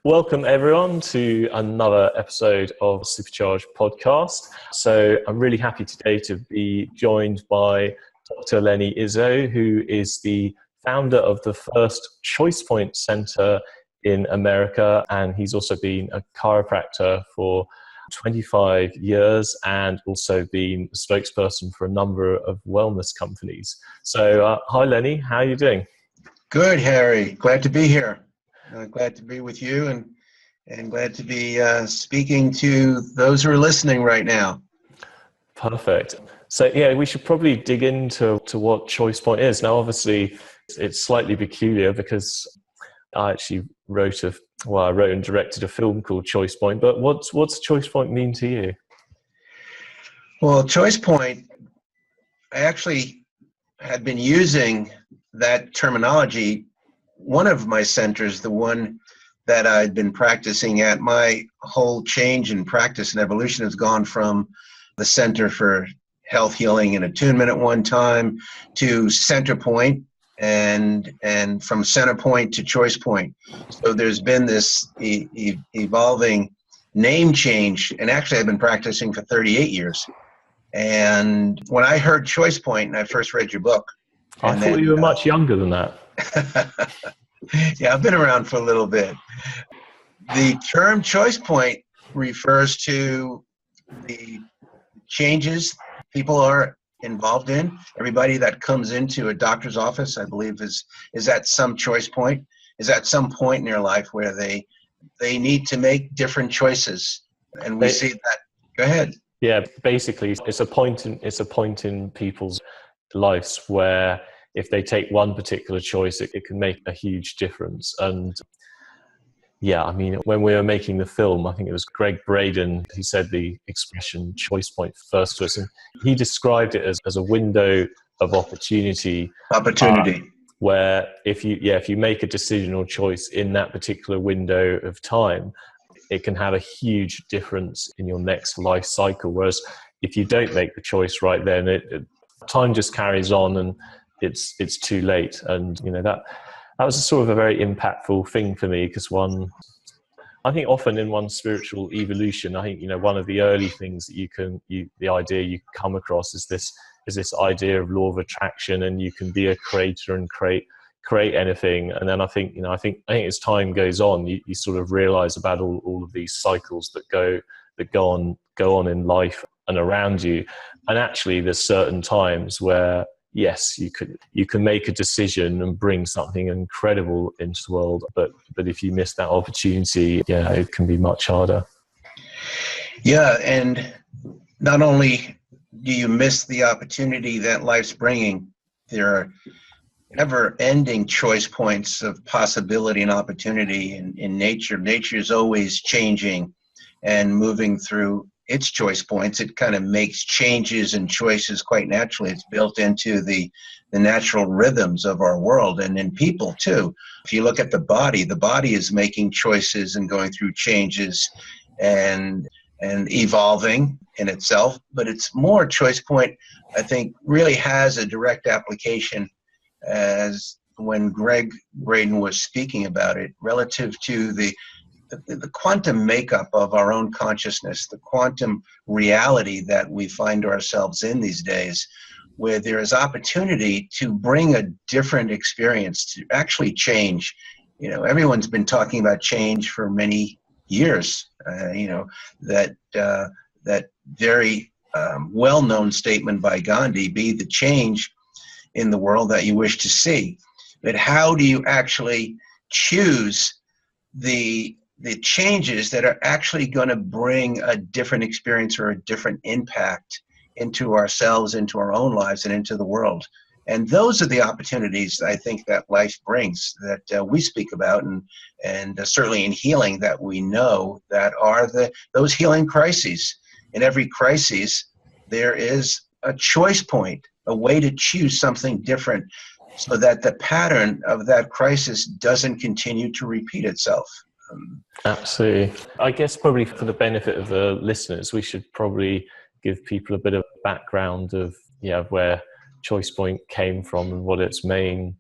Welcome everyone to another episode of Supercharged Podcast. So I'm really happy today to be joined by Dr. Lenny Izzo, who is the founder of the first ChoicePoint Center in America, and he's also been a chiropractor for 25 years and also been a spokesperson for a number of wellness companies. So hi Lenny, how are you doing? Good, Harry. Glad to be here. Glad to be with you and glad to be speaking to those who are listening right now. Perfect. So yeah, we should probably dig into what ChoicePoint is. Now, obviously, it's slightly peculiar because I actually wrote and directed a film called ChoicePoint. But what's ChoicePoint mean to you? Well, ChoicePoint, I actually had been using that terminology. One of my centers, the one that I'd been practicing at, my whole change in practice and evolution has gone from the Center for Health, Healing, and Attunement at one time to CenterPoint, and from CenterPoint to ChoicePoint. So there's been this evolving name change, and actually I've been practicing for 38 years. And when I heard ChoicePoint and I first read your book, I thought you were much younger than that. Yeah, I've been around for a little bit. The term ChoicePoint refers to the changes people are involved in. Everybody that comes into a doctor's office, I believe, is at some choice point, is at some point in their life where they need to make different choices. And we see that. Go ahead. Yeah, basically, it's a point in people's lives where if they take one particular choice, it can make a huge difference. And yeah, I mean, when we were making the film, I think it was Greg Braden who said the expression ChoicePoint first to us, and he described it as a window of opportunity. Where if you make a decision or choice in that particular window of time, it can have a huge difference in your next life cycle. Whereas if you don't make the choice right then, time just carries on and it's too late. And that was a sort of a very impactful thing for me, because I think often in one's spiritual evolution, I think one of the early things that the idea you come across is this idea of law of attraction, and you can be a creator and create anything. And then I think as time goes on, you sort of realize about all of these cycles that go on in life and around you. And actually there's certain times where yes, you can make a decision and bring something incredible into the world, but if you miss that opportunity, it can be much harder. Yeah, and not only do you miss the opportunity that life's bringing, there are never-ending choice points of possibility and opportunity in nature. Nature is always changing and moving through its choice points. It kind of makes changes and choices quite naturally. It's built into the natural rhythms of our world, and in people too. If you look at the body is making choices and going through changes and evolving in itself. But it's more choice point, I think, really has a direct application as when Greg Braden was speaking about it, relative to the quantum makeup of our own consciousness, the quantum reality that we find ourselves in these days, where there is opportunity to bring a different experience, to actually change. Everyone's been talking about change for many years. That very well-known statement by Gandhi, be the change in the world that you wish to see. But how do you actually choose the changes that are actually going to bring a different experience or a different impact into ourselves, into our own lives, and into the world? And those are the opportunities I think that life brings, that we speak about, and certainly in healing, that we know that are those healing crises. In every crisis, there is a choice point, a way to choose something different, so that the pattern of that crisis doesn't continue to repeat itself. Absolutely. I guess probably for the benefit of the listeners, we should probably give people a bit of background of where ChoicePoint came from and what its main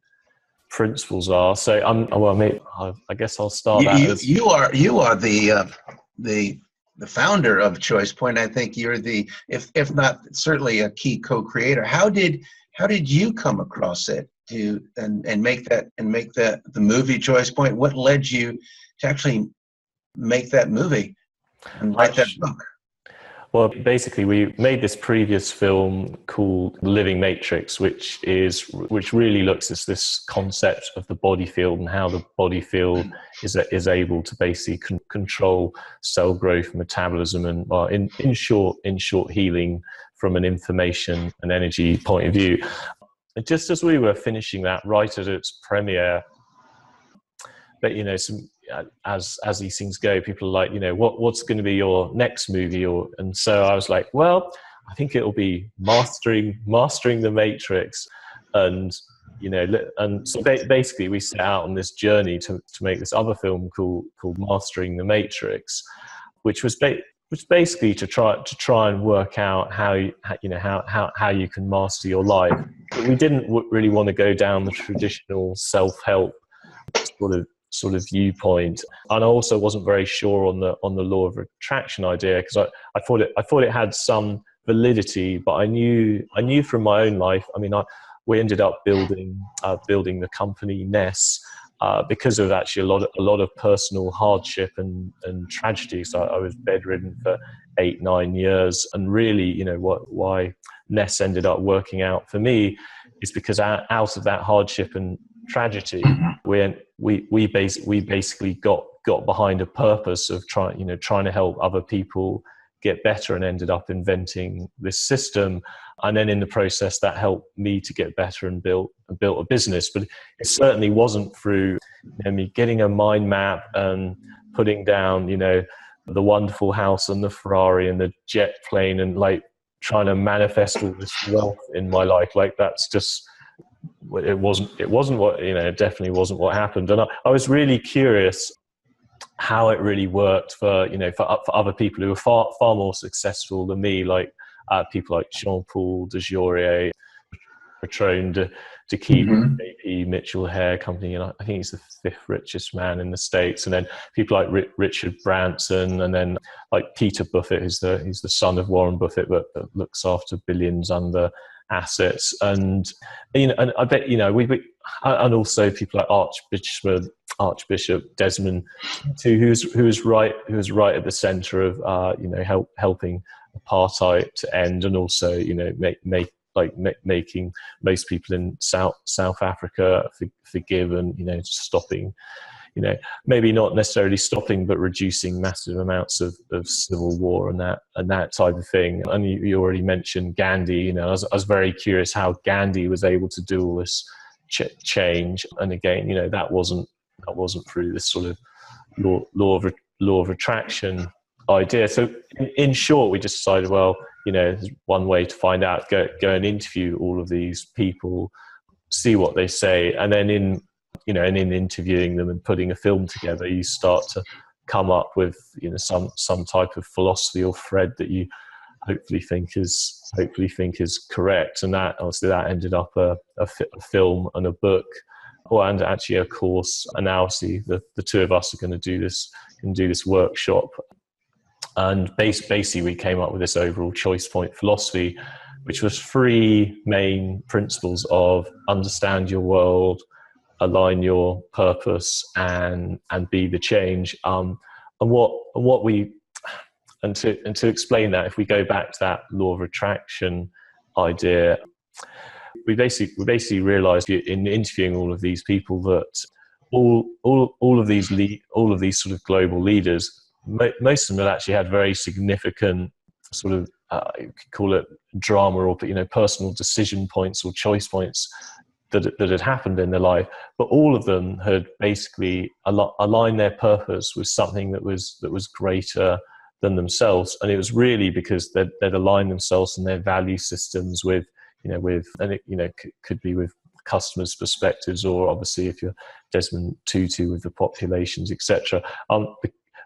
principles are. So well, maybe, I guess I'll start You are the founder of ChoicePoint. I think you're the, if not certainly a key co-creator. How did you come across it and make the movie ChoicePoint? What led you to actually make that movie and write that book? Well, basically, we made this previous film called The Living Matrix, which really looks at this concept of the body field and how the body field is able to basically control cell growth, metabolism, and in short, healing from an information and energy point of view. And just as we were finishing that, right at its premiere, but as these things go, people are like, what's going to be your next movie? And so I was like, well, I think it'll be mastering the Matrix, and so basically we set out on this journey to make this other film called Mastering the Matrix, which was basically to try and work out how you can master your life. But we didn't really want to go down the traditional self-help sort of viewpoint, and I also wasn't very sure on the law of attraction idea, because I thought it had some validity, but I knew from my own life. I mean, we ended up building the company Ness because of actually a lot of personal hardship and tragedy. So I was bedridden for 8-9 years, and really, why Ness ended up working out for me is because out of that hardship and tragedy, we basically got behind a purpose of trying to help other people get better, and ended up inventing this system. And then in the process, that helped me to get better and built a business. But it certainly wasn't through me getting a mind map and putting down the wonderful house and the Ferrari and the jet plane and like trying to manifest all this wealth in my life. Like, that's just, it wasn't what, it definitely wasn't what happened. And I was really curious how it really worked for other people who were far more successful than me, like people like Jean-Paul Dejorier, Patron de Key, JP Mitchell Hair Company, and I think he's the 5th richest man in the States. And then people like Richard Branson, and then like Peter Buffett, he's the son of Warren Buffett, but looks after billions under assets. And and I bet and also people like Archbishop Desmond Tutu, who was right at the center of helping apartheid to end, and also making most people in South Africa forgive, and stopping, maybe not necessarily stopping, but reducing massive amounts of civil war and that type of thing. And you already mentioned Gandhi. I was very curious how Gandhi was able to do all this change. And again, that wasn't through this sort of law of attraction idea. So in short, we just decided, well, there's one way to find out, go and interview all of these people, see what they say, and then in interviewing them and putting a film together, you start to come up with some type of philosophy or thread that you hopefully think is correct. And that obviously that ended up a film and a book, and actually a course. And now obviously the two of us are going to do this workshop. And basically we came up with this overall ChoicePoint philosophy, which was 3 main principles of understand your world, align your purpose, and be the change. And to explain that, if we go back to that law of attraction idea, we basically realized in interviewing all of these people that all of these sort of global leaders, most of them had actually had very significant sort of you could call it drama, or personal decision points or choice points that had happened in their life, but all of them had basically aligned their purpose with something that was greater than themselves. And it was really because they'd aligned themselves and their value systems with and it could be with customers' perspectives, or obviously if you're Desmond Tutu with the populations, etc.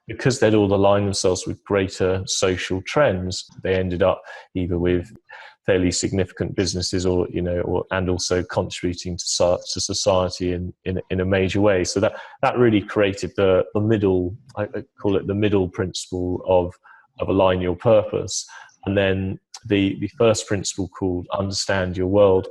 Because they'd all aligned themselves with greater social trends, they ended up either with fairly significant businesses, or and also contributing to society in a major way. So that really created the middle. I call it the middle principle of align your purpose. And then the first principle, called understand your world.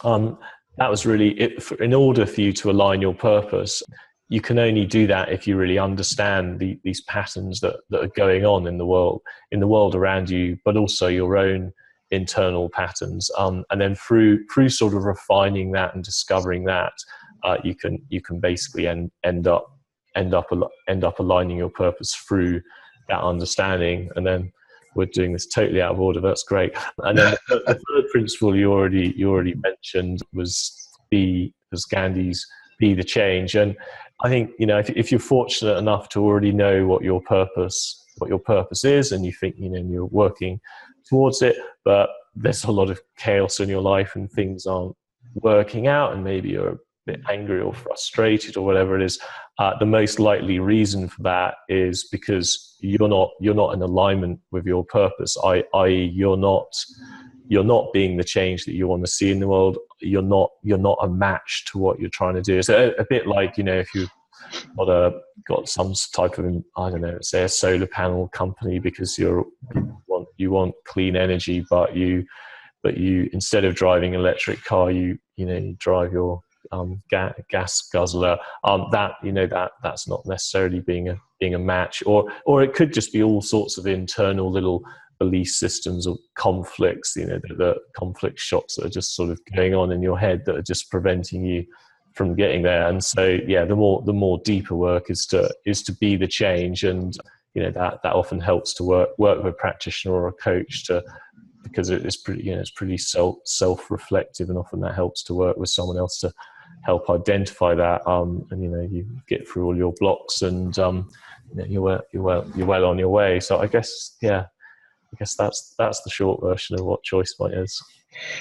That was really it. In order for you to align your purpose, you can only do that if you really understand these patterns that are going on in the world around you, but also your own internal patterns. And then through sort of refining that and discovering that, you can basically end up aligning your purpose through that understanding. And then we're doing this totally out of order. That's great. And then the third principle you already mentioned was Gandhi's be the change. And I think, if you're fortunate enough to already know what your purpose is, and you think, you're working towards it, but there's a lot of chaos in your life and things aren't working out, and maybe you're a bit angry or frustrated or whatever it is, the most likely reason for that is because you're not in alignment with your purpose, i.e. you're not being the change that you want to see in the world. You're not a match to what you're trying to do. It's a bit like, if you've got some type of, I don't know, say a solar panel company, because you want clean energy, but you instead of driving an electric car, you drive your gas guzzler. That's not necessarily being a match, or it could just be all sorts of internal little belief systems or conflicts, the conflict shots that are just sort of going on in your head that are just preventing you from getting there. And so, the more deeper work is to be the change, and that often helps to work with a practitioner or a coach, because it's pretty self-reflective, and often that helps to work with someone else to help identify that, and you get through all your blocks, and you're well on your way. So I guess that's the short version of what ChoicePoint is.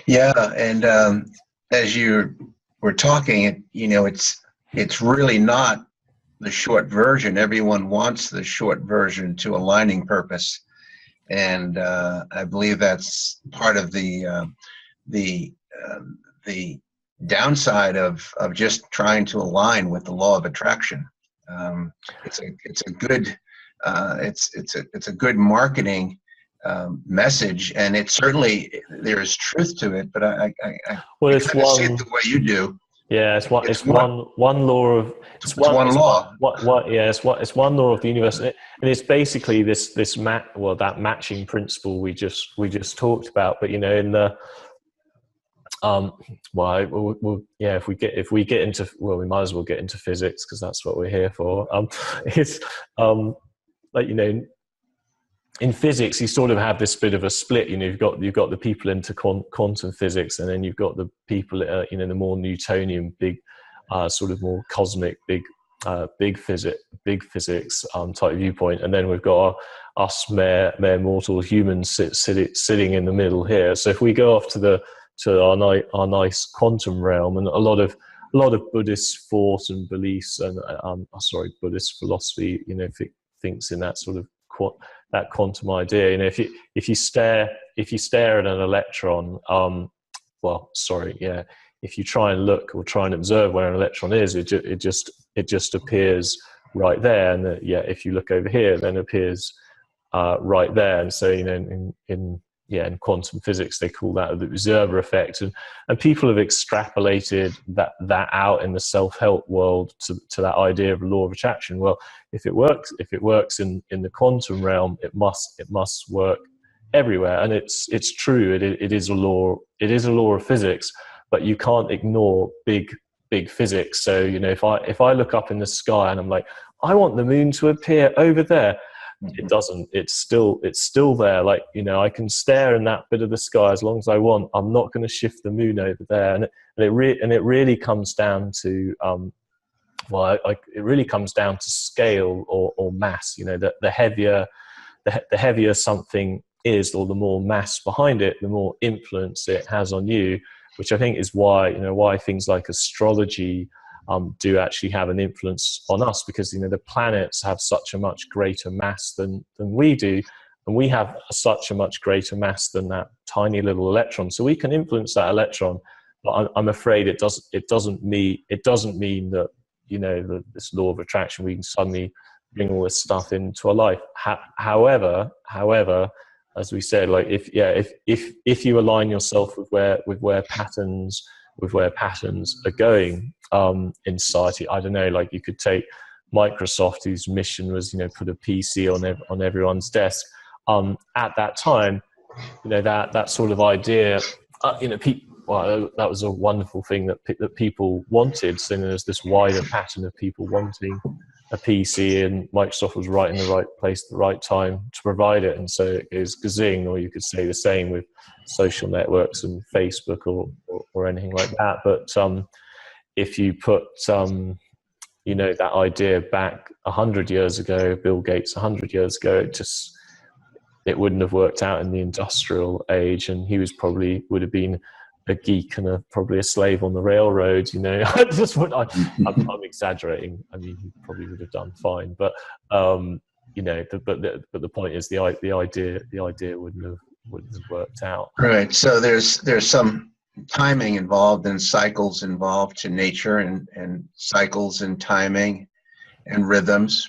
Yeah, and as you were talking, it's really not the short version. Everyone wants the short version to aligning purpose, and I believe that's part of the downside of just trying to align with the law of attraction. It's a good marketing message, and it certainly, there is truth to it, but I it's one, see it the way you do. Yeah, it's one law of it's one law. It's one law of the universe, and it's basically that matching principle we just talked about. But in the if we get into, we might as well get into physics, because that's what we're here for. It's in physics, you sort of have this bit of a split. You've got the people into quantum physics, and then you've got the people the more Newtonian, big, sort of more cosmic, big physics type viewpoint, and then we've got us mere mortal humans sitting in the middle here. So if we go off to our nice quantum realm, and a lot of Buddhist thought and beliefs, and Buddhist philosophy, thinks in that sort of that quantum idea. If you stare at an electron, if you try and look or try and observe where an electron is, it just appears right there, and if you look over here, then it appears right there. And so in quantum physics, they call that the observer effect, and people have extrapolated that out in the self-help world to that idea of a law of attraction. Well, if it works in the quantum realm, it must work everywhere, and it's true. It is a law. It is a law of physics, but you can't ignore big physics. So if I look up in the sky and I'm like, I want the moon to appear over there, it doesn't. It's still there. I can stare in that bit of the sky as long as I want. I'm not going to shift the moon over there. And it really comes down to it really comes down to scale or mass. The heavier something is, or the more mass behind it, the more influence it has on you. Which I think is why things like astrology do actually have an influence on us, because the planets have such a much greater mass than we do, and we have such a much greater mass than that tiny little electron. So we can influence that electron, but I'm afraid it doesn't mean that, you know, this law of attraction, we can suddenly bring all this stuff into our life. However, as we said, like if you align yourself with where patterns are going in society, I don't know, like you could take Microsoft, whose mission was, you know, put a PC on everyone's desk. At that time, you know, that sort of idea, you know, well, that was a wonderful thing that people wanted. So there's this wider pattern of people wanting a PC, and Microsoft was right in the right place at the right time to provide it. And so it is gazing, or you could say the same with social networks and Facebook or anything like that. But if you put you know, that idea back 100 years ago, Bill Gates 100 years ago, it wouldn't have worked out in the industrial age, and he would have been a geek and probably a slave on the railroad. You know, I'm exaggerating. I mean, he probably would have done fine, but you know, but the point is, the idea wouldn't have worked out. Right. So there's some timing involved and cycles involved to nature, and cycles and timing and rhythms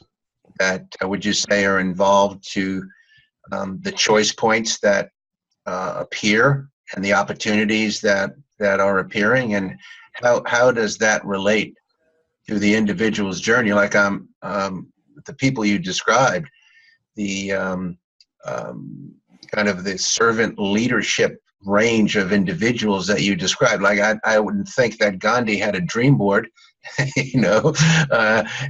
that would you say are involved to the choice points that appear and the opportunities that are appearing, and how does that relate to the individual's journey? Like the people you described, the kind of the servant leadership range of individuals that you described. Like I wouldn't think that Gandhi had a dream board, you know,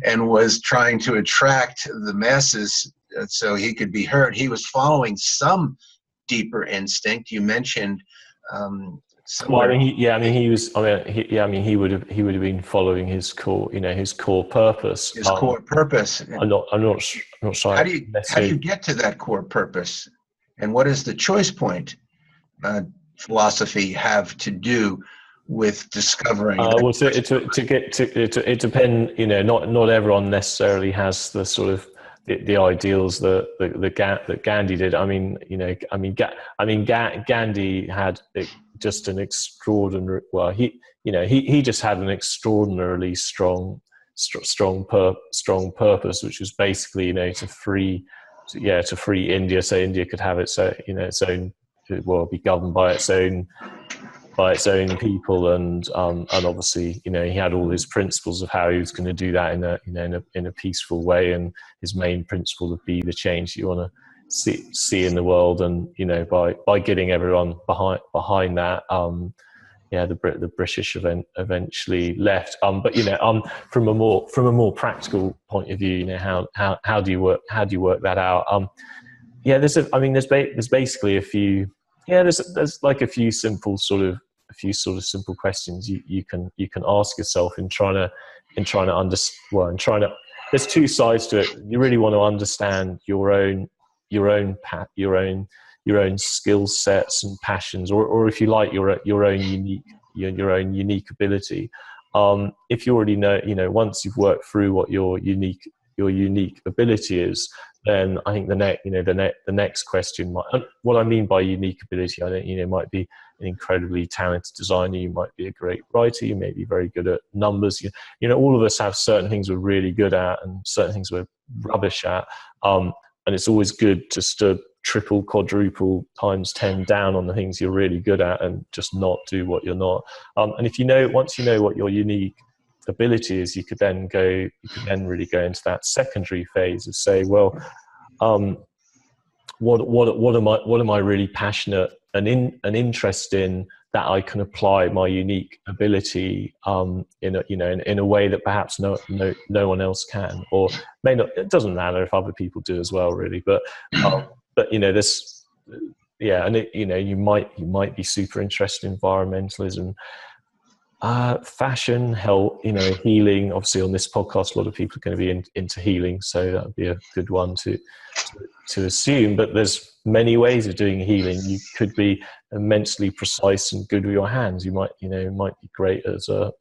and was trying to attract the masses so he could be heard. He was following some deeper instinct. You mentioned well, he would have been following his core, you know, his core purpose. His core purpose. I'm not sure. How do you get to that core purpose, and what does the ChoicePoint philosophy have to do with discovering? Well, it depends. You know, not everyone necessarily has the sort of the ideals that Gandhi did. I mean, you know, Gandhi had just an extraordinary. Well, he just had an extraordinarily strong purpose, which was basically, you know, to free India, so India could have its own, well, be governed by its own people, and obviously, you know, he had all his principles of how he was going to do that in a peaceful way, and his main principle would be the change you want to see in the world, and, you know, by getting everyone behind that, the British eventually left. But, you know, from a more practical point of view, you know, how do you work that out? There's basically a few. Yeah, there's like a few simple simple questions you can ask yourself in trying to understand. There's two sides to it. You really want to understand your own skill sets and passions, or if you like, your own unique ability. If you already know, you know, once you've worked through what your unique ability is, then I think the next question what I mean by unique ability, I think, you know, might be an incredibly talented designer, you might be a great writer, you may be very good at numbers. You know, all of us have certain things we're really good at and certain things we're rubbish at. And it's always good just to triple, quadruple, times 10 down on the things you're really good at and just not do what you're not. And once you know what your unique ability is, you could then really go into that secondary phase of say, well, what am I really passionate and interested in, that I can apply my unique ability in a way that perhaps no one else can, or may not. It doesn't matter if other people do as well, really. But you know, this, yeah, and you know, you might be super interested in environmentalism, fashion, health, you know, healing. Obviously, on this podcast, a lot of people are going to be into healing, so that would be a good one to assume. But there's many ways of doing healing. You could be immensely precise and good with your hands. You might be great as a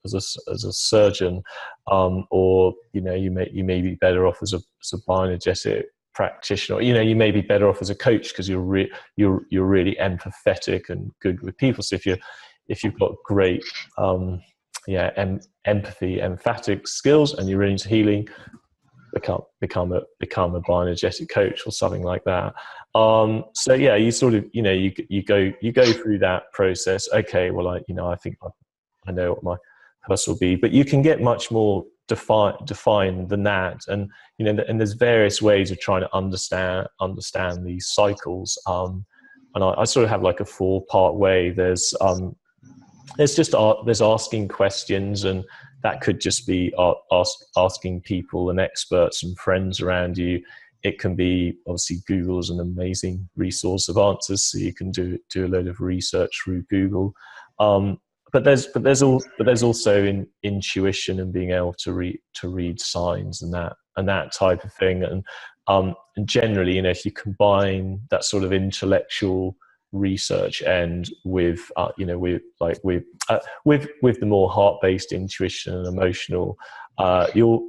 surgeon, or you know, you may be better off as a bioenergetic practitioner. You may be better off as a coach because you're really empathetic and good with people. So if you've got great empathy, emphatic skills, and you're into healing, become a bioenergetic coach or something like that. So yeah, you sort of you go through that process. Okay, well, I think I know what my purpose will be, but you can get much more defined than that. And and there's various ways of trying to understand these cycles. And I sort of have like a 4-part way. There's asking questions, and that could just be asking people and experts and friends around you. It can be, obviously, Google's an amazing resource of answers, so you can do a load of research through Google. But there's also intuition and being able to read signs and that type of thing. And generally, if you combine that sort of intellectual research end with the more heart-based intuition and emotional, you'll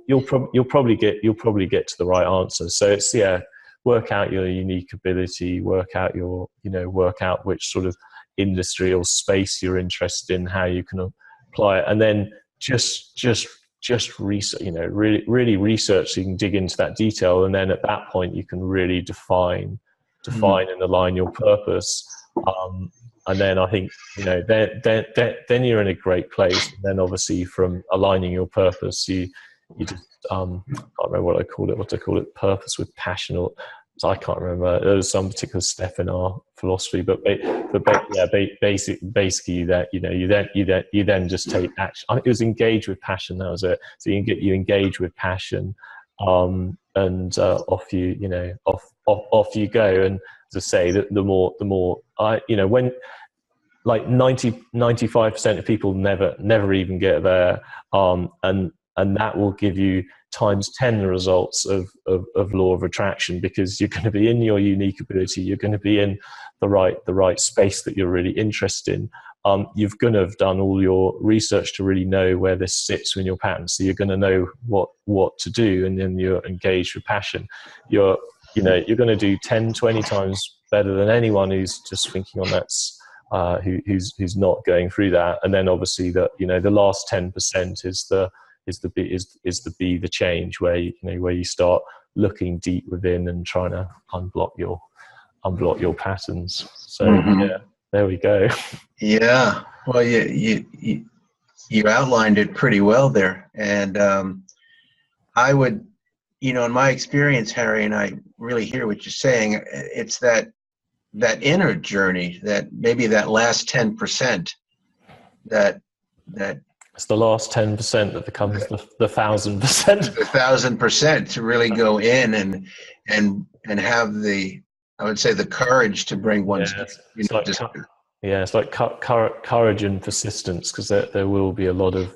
probably get to the right answer. So it's work out your unique ability, work out which sort of industry or space you're interested in, how you can apply it, and then just research, really research, so you can dig into that detail, and then at that point you can really define and align your purpose. And then I think then you're in a great place. And then obviously from aligning your purpose, you just I can't remember what I call it, purpose with passion, or I can't remember. There was some particular step in our philosophy, but basically that you then just take action. I think it was engage with passion. That was it. So you engage with passion, and off you go. And as I say, the more when like 95% of people never even get there, and that will give you times 10 the results of law of attraction, because you're going to be in your unique ability, you're going to be in the right space that you're really interested in. You're going to have done all your research to really know where this sits in your pattern, so you're going to know what to do, and then you're engaged with passion. You're going to do 10-20 times better than anyone who's just thinking on that, who's not going through that. And then obviously the last 10% is the change, where you start looking deep within and trying to unblock your patterns. So yeah, there we go. Yeah, well, you outlined it pretty well there, and I would, in my experience, Harry, and I really hear what you're saying. It's that inner journey, that maybe that last 10%, that it's the last 10% that becomes the 1,000%. The 1,000% to really go in and have I would say, the courage to bring one's. It's like courage and persistence, because there will be a lot of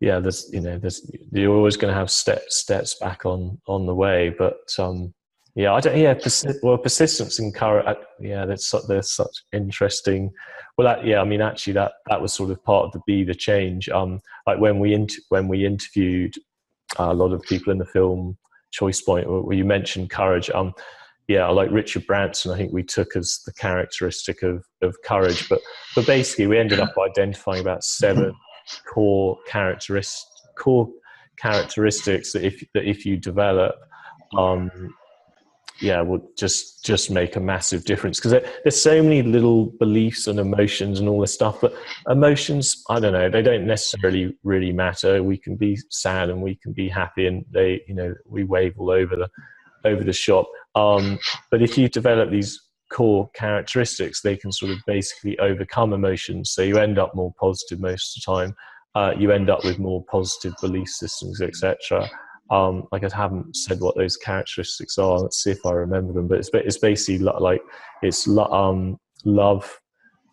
you're always going to have steps back on the way, but persistence and courage. There's such interesting. Well, actually, that was sort of part of the Be the Change. Like when we interviewed a lot of people in the film ChoicePoint, where you mentioned courage. Like Richard Branson, I think we took as the characteristic of courage, but basically we ended up identifying about 7 core characteristics that if you develop, would just make a massive difference. Because there's so many little beliefs and emotions and all this stuff, but emotions, I don't know, they don't necessarily really matter. We can be sad and we can be happy, and we wave all over the shop. But if you develop these core characteristics, they can sort of basically overcome emotions. So you end up more positive most of the time. You end up with more positive belief systems, etc. Like, I haven't said what those characteristics are. Let's see if I remember them. But it's basically like it's love,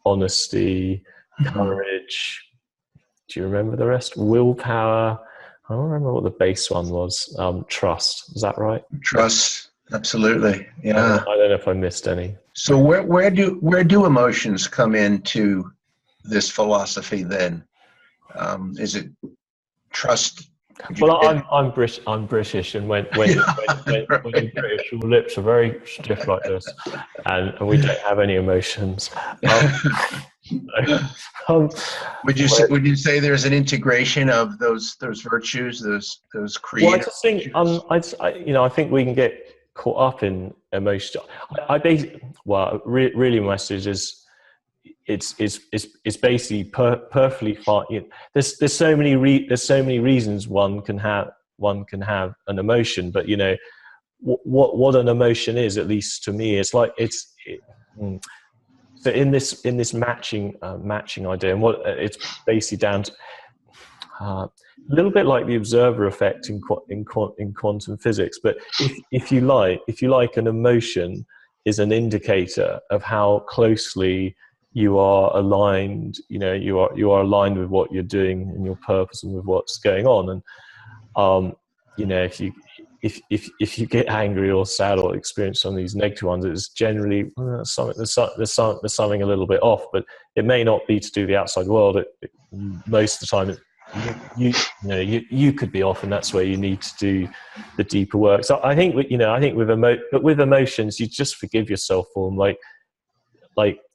honesty, courage. Do you remember the rest? Willpower. I don't remember what the base one was. Trust. Is that right? Trust. Absolutely. Yeah. I don't know if I missed any. So where do emotions come into this philosophy then? Is it trust Would you Well, say that? I'm British, and when you're British, your lips are very stiff like this, and we don't have any emotions. Um, um, Would you say there's an integration of those virtues, those well, I creative just think virtues? I think we can get caught up in emotion. I basically, well, really, my message is it's basically perfectly fine. There's so many reasons one can have an emotion, but what an emotion is, at least to me, it's like mm. So in this matching idea, and what it's basically down to. A little bit like the observer effect in quantum physics, but if you like, an emotion is an indicator of how closely you are aligned. You are aligned with what you're doing and your purpose and with what's going on. And if you get angry or sad or experience some of these negative ones, it's generally there's something a little bit off. But it may not be to do the outside world. Most of the time, you could be off, and that's where you need to do the deeper work. So I think with emotions, you just forgive yourself for them. Like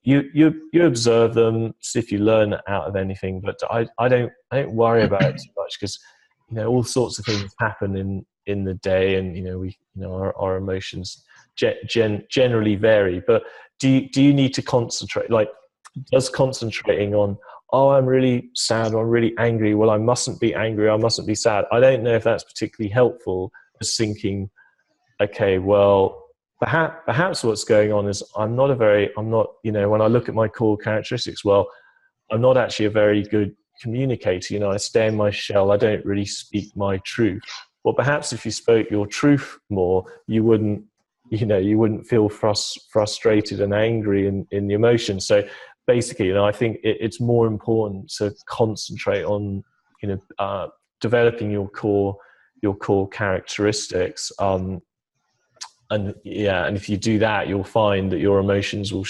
you observe them, see if you learn out of anything. But I don't worry about it too much, because all sorts of things happen in the day, and our emotions generally vary. But do you need to concentrate? Like, does concentrating on, oh, I'm really sad or I'm really angry, well, I mustn't be angry, I mustn't be sad, I don't know if that's particularly helpful as thinking, okay, well, perhaps what's going on is I'm not, when I look at my core characteristics, well, I'm not actually a very good communicator. I stay in my shell, I don't really speak my truth. Well, perhaps if you spoke your truth more, you wouldn't feel frustrated and angry in the emotion. So basically, I think it's more important to concentrate on developing your core characteristics. And if you do that, you'll find that your emotions will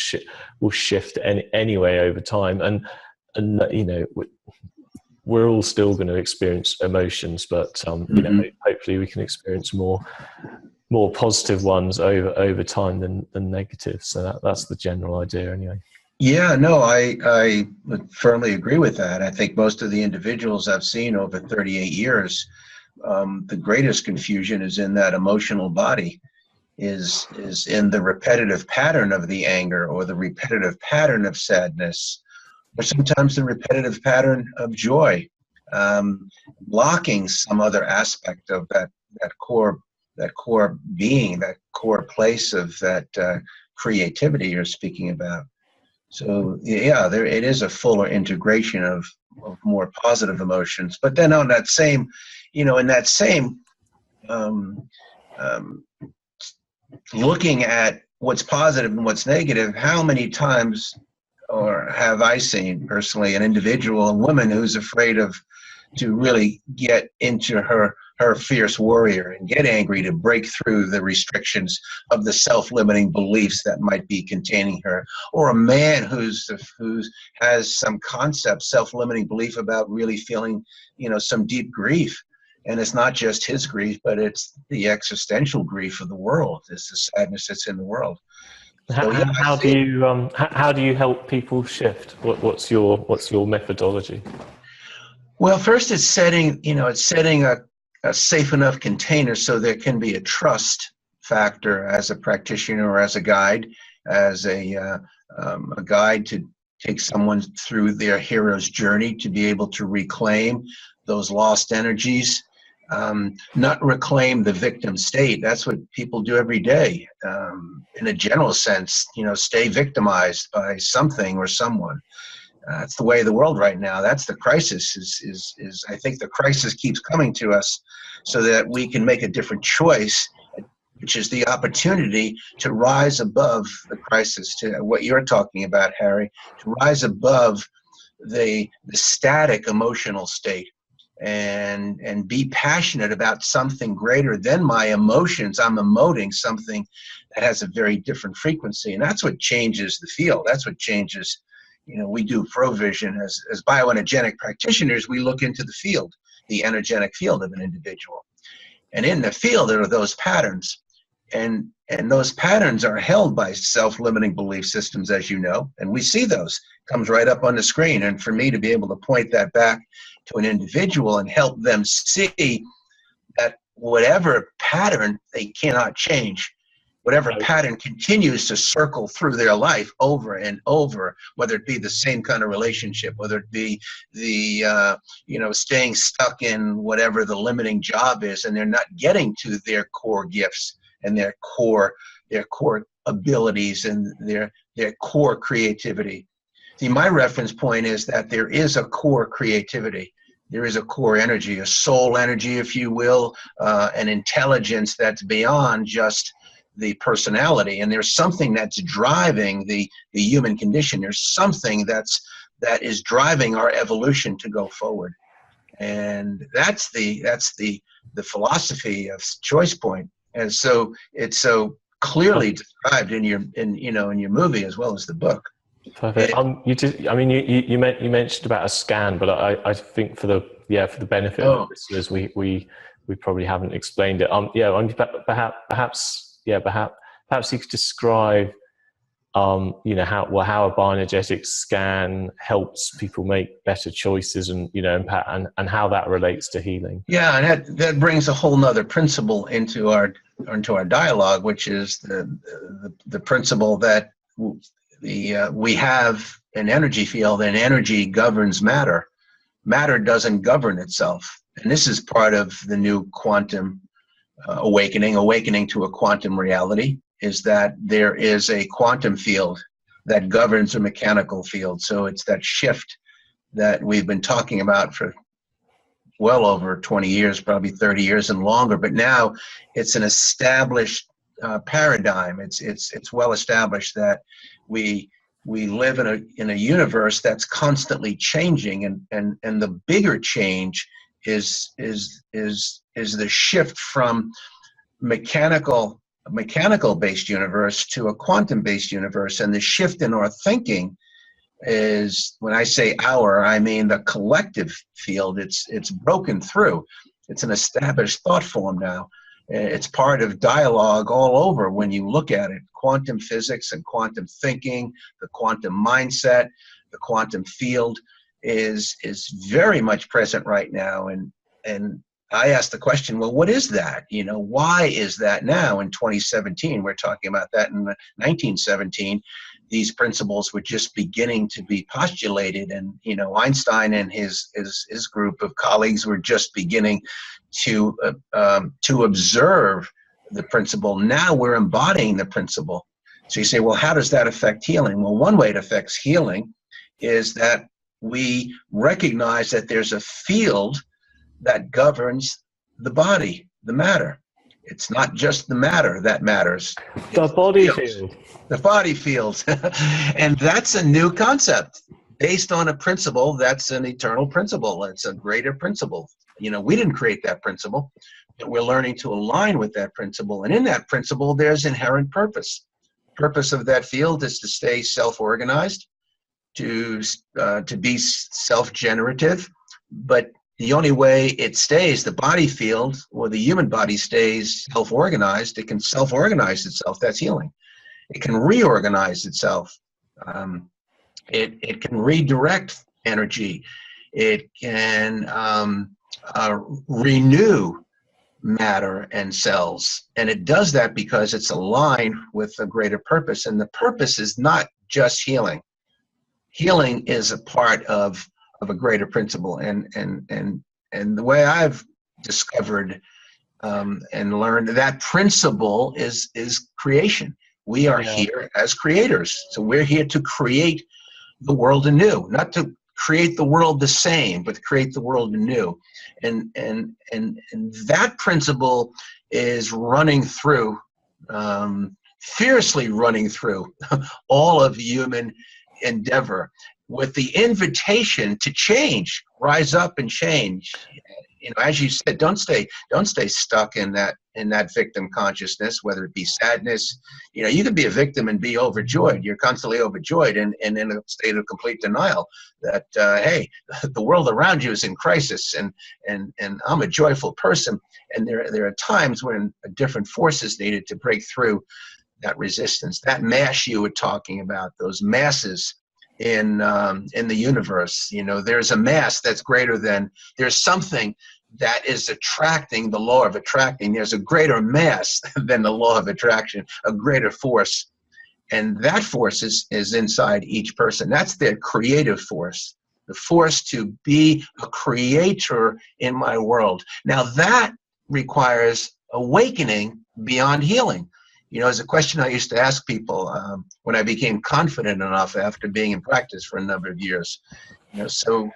shift anyway over time. And we're all still going to experience emotions, but hopefully we can experience more positive ones over time than negative. So that's the general idea, anyway. Yeah, no, I would firmly agree with that. I think most of the individuals I've seen over 38 years, the greatest confusion is in that emotional body, is in the repetitive pattern of the anger, or the repetitive pattern of sadness, or sometimes the repetitive pattern of joy, blocking some other aspect of that core being, that core place of that creativity you're speaking about. So yeah, it is a fuller integration of more positive emotions. But then on that same, in that same um, um, looking at what's positive and what's negative, how many times or have I seen personally an individual, a woman who's afraid to really get into her fierce warrior and get angry to break through the restrictions of the self-limiting beliefs that might be containing her, or a man who has some concept, self-limiting belief about really feeling, some deep grief. And it's not just his grief, but it's the existential grief of the world. It's the sadness that's in the world. So yeah, How do you help people shift? What's your methodology? well, first it's setting a safe enough container so there can be a trust factor as a practitioner or as a guide, as a guide to take someone through their hero's journey to be able to reclaim those lost energies. Not reclaim the victim state. That's what people do every day. In a general sense, stay victimized by something or someone. That's the way of the world right now. That's the crisis. Is I think the crisis keeps coming to us so that we can make a different choice, which is the opportunity to rise above the crisis, to what you're talking about, Harry, to rise above the static emotional state and be passionate about something greater than my emotions. I'm emoting something that has a very different frequency, and that's what changes the field. That's what changes. We do provision as bioenergetic practitioners. We look into the field the energetic field of an individual. And in the field, there are those patterns. And those patterns are held by self-limiting belief systems, as you know, and we see those. Comes right up on the screen. And for me to be able to point that back to an individual and help them see that whatever pattern they cannot change, whatever pattern continues to circle through their life over and over, whether it be the same kind of relationship, whether it be the staying stuck in whatever the limiting job is, and they're not getting to their core gifts and their core abilities and their core creativity. See, my reference point is that there is a core creativity. There is a core energy, a soul energy, if you will, an intelligence that's beyond just the personality. And there's something that's driving the human condition. There's something that is driving our evolution to go forward. And that's the philosophy of ChoicePoint. And so it's so clearly described in your movie as well as the book. Perfect. You mentioned about a scan, but I think for the benefit of the listeners, we probably haven't explained it. Perhaps you could describe how a bioenergetic scan helps people make better choices and and how that relates to healing. Yeah, and that brings a whole nother principle into our dialogue, which is the principle that we have an energy field, and energy governs matter. Matter doesn't govern itself, and this is part of the new quantum awakening to a quantum reality, is that there is a quantum field that governs a mechanical field. So it's that shift that we've been talking about for well over 20 years, probably 30 years and longer, but now it's an established paradigm. It's well established that we live in a universe that's constantly changing, and the bigger change is the shift from mechanical based universe to a quantum based universe. And the shift in our thinking is, when I say I mean the collective field. It's broken through. It's an established thought form now. It's part of dialogue all over when you look at it. Quantum physics and quantum thinking, the quantum mindset, the quantum field is very much present right now. And I asked the question, well, what is that? Why is that now in 2017? We're talking about that in 1917. These principles were just beginning to be postulated, and Einstein and his group of colleagues were just beginning to observe the principle. Now we're embodying the principle. So you say, well, how does that affect healing? Well, one way it affects healing is that we recognize that there's a field that governs the body, the matter. It's not just the matter that matters. The body field. The body field. And that's a new concept based on a principle that's an eternal principle. It's a greater principle. We didn't create that principle, but we're learning to align with that principle. And in that principle, there's inherent purpose. Purpose of that field is to stay self-organized, to be self-generative, but the only way it stays, the body field or the human body stays self-organized, it can self-organize itself. That's healing. It can reorganize itself. It can redirect energy. It can renew matter and cells. And it does that because it's aligned with a greater purpose. And the purpose is not just healing. Healing is a part of a greater principle, and the way I've discovered and learned that principle is creation. We are here as creators, so we're here to create the world anew, not to create the world the same, but create the world anew. And that principle is running through, fiercely running through all of human endeavor, with the invitation to change, rise up and change. as you said, don't stay stuck in that victim consciousness, whether it be sadness. You can be a victim and be overjoyed. You're constantly overjoyed and in a state of complete denial that, hey, the world around you is in crisis, and I'm a joyful person. And there are times when a different force is needed to break through that resistance, that mass you were talking about, those masses in the universe. There's a mass that's greater than, there's something that is attracting, the law of attracting. There's a greater mass than the law of attraction, a greater force. And that force is inside each person. That's their creative force, the force to be a creator in my world. Now that requires awakening beyond healing. It's a question I used to ask people when I became confident enough after being in practice for a number of years. So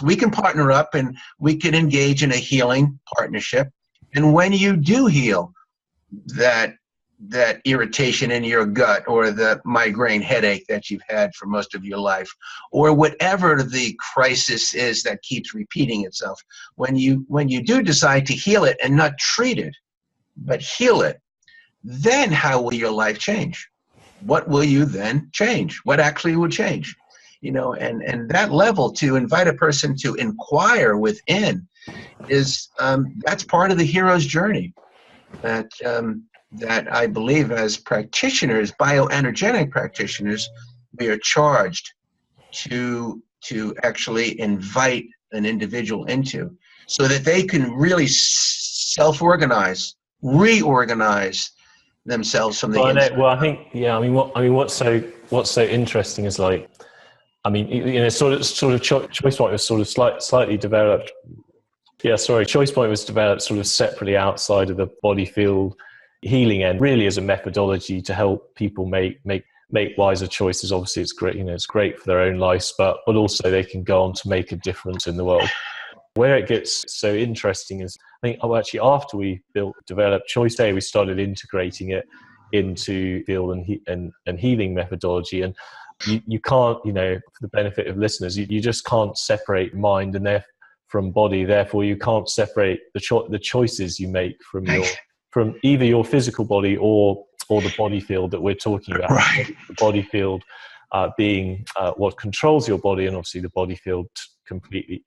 we can partner up and we can engage in a healing partnership. And when you do heal that irritation in your gut, or the migraine headache that you've had for most of your life, or whatever the crisis is that keeps repeating itself, when you do decide to heal it and not treat it, but heal it, then how will your life change? What will you then change? What actually will change? And that level, to invite a person to inquire within, is that's part of the hero's journey. That I believe, as practitioners, bioenergetic practitioners, we are charged to actually invite an individual into, so that they can really self-organize, reorganize themselves from the inside. Well, I think, what's so interesting is, like, sort of ChoicePoint was sort of slightly developed. ChoicePoint was developed sort of separately outside of the body field healing end, really as a methodology to help people make wiser choices. Obviously, it's great, it's great for their own lives, but also they can go on to make a difference in the world. Where it gets so interesting is, I think, actually, after we developed Choice Day, we started integrating it into field and healing methodology. And you can't, for the benefit of listeners, you just can't separate mind and from body. Therefore, you can't separate the choices you make from either your physical body or the body field that we're talking about. Right. The body field being what controls your body, and obviously the body field completely.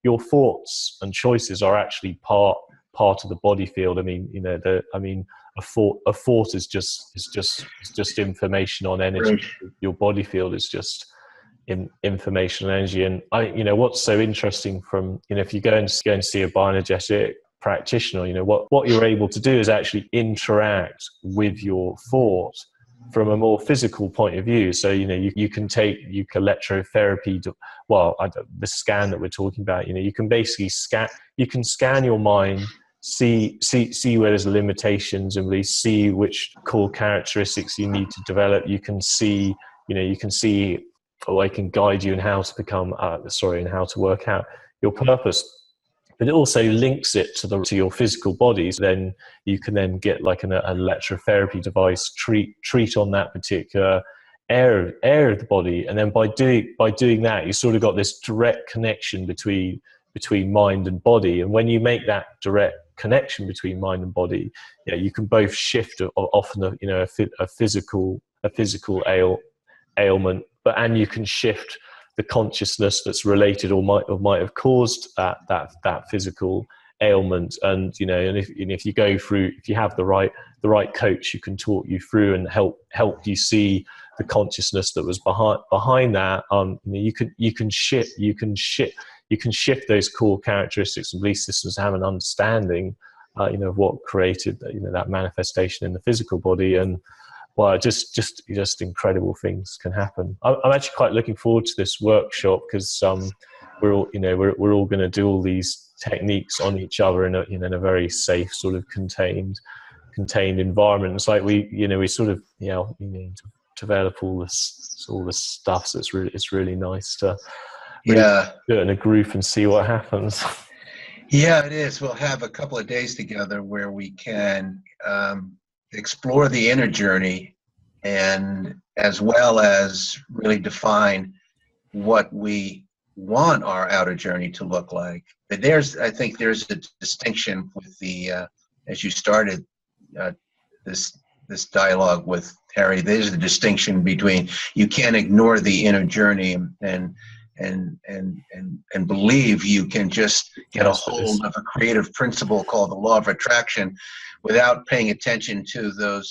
Your thoughts and choices are actually part of the body field. A thought is just information on energy. Right. Your body field is just information and energy. And what's so interesting from, if you go and see a bioenergetic practitioner, what you're able to do is actually interact with your thought from a more physical point of view. So you can take electrotherapy the scan that we're talking about. You can basically scan your mind, see where there's limitations, and really see which core characteristics you need to develop. You can see or I can guide you in how to become and how to work out your purpose. But it also links it to your physical bodies. Then you can then get like an electrotherapy device, treat on that particular area of the body, and then by doing that, you sort of got this direct connection between mind and body. And when you make that direct connection between mind and body, you can both shift often a physical ailment, and you can shift the consciousness that's related or might have caused that physical ailment. And if you go through, if you have the right coach, you can talk you through and help you see the consciousness that was behind that. You can shift those core characteristics and belief systems, have an understanding of what created that manifestation in the physical body. And just incredible things can happen. I'm actually quite looking forward to this workshop, because we're all going to do all these techniques on each other in a very safe, sort of contained environment. It's like we sort of develop all this stuff. So it's really nice to do it in a group and see what happens. Yeah, it is. We'll have a couple of days together where we can explore the inner journey, and as well as really define what we want our outer journey to look like. But I think there's a distinction with as you started this dialogue with Harry, there's a distinction between, you can't ignore the inner journey and believe you can just get a hold of a creative principle called the law of attraction without paying attention to the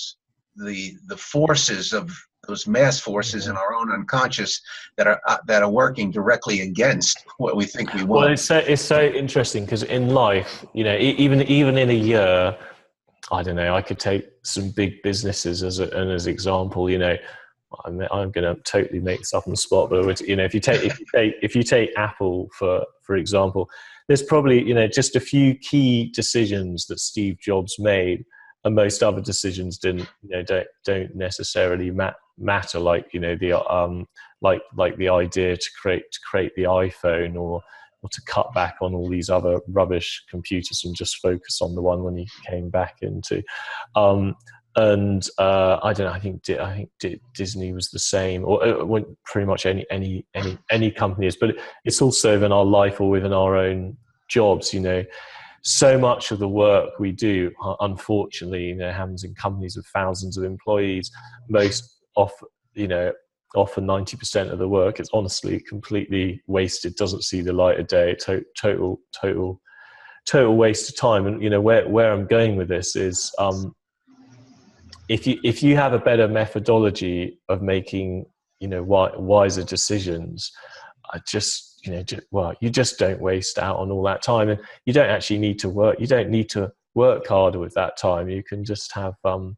forces of those mass forces in our own unconscious that are working directly against what we think we want. Well, it's so interesting, because in life, even in a year, I don't know, I could take some big businesses as an example. I'm going to totally make this up on the spot, but if you take Apple for example, there's probably just a few key decisions that Steve Jobs made, and most other decisions don't necessarily matter, like like the idea to create the iPhone, or to cut back on all these other rubbish computers and just focus on the one when he came back into. And I don't know. I think Disney was the same, or pretty much any company is. But it's also within our life or within our own jobs. So much of the work we do, unfortunately, happens in companies with thousands of employees. Often 90% of the work is honestly completely wasted. Doesn't see the light of day. Total waste of time. And where I'm going with this is, if you have a better methodology of making wiser decisions, you just don't waste out on all that time, and you don't actually need to work. You don't need to work harder with that time. You can just have right.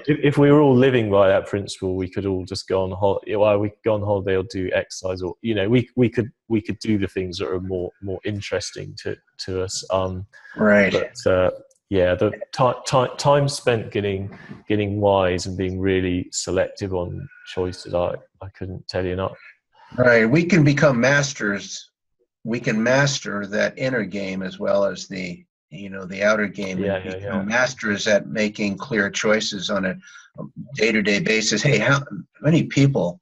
If we were all living by that principle, we could all just go on holiday. Well, we could go on holiday or do exercise, or we could do the things that are more interesting to us. Right. But the time spent getting wise and being really selective on choices, I couldn't tell you enough. Right. We can become masters. We can master that inner game as well as the outer game, and become masters at making clear choices on a day-to-day basis. Hey, how many people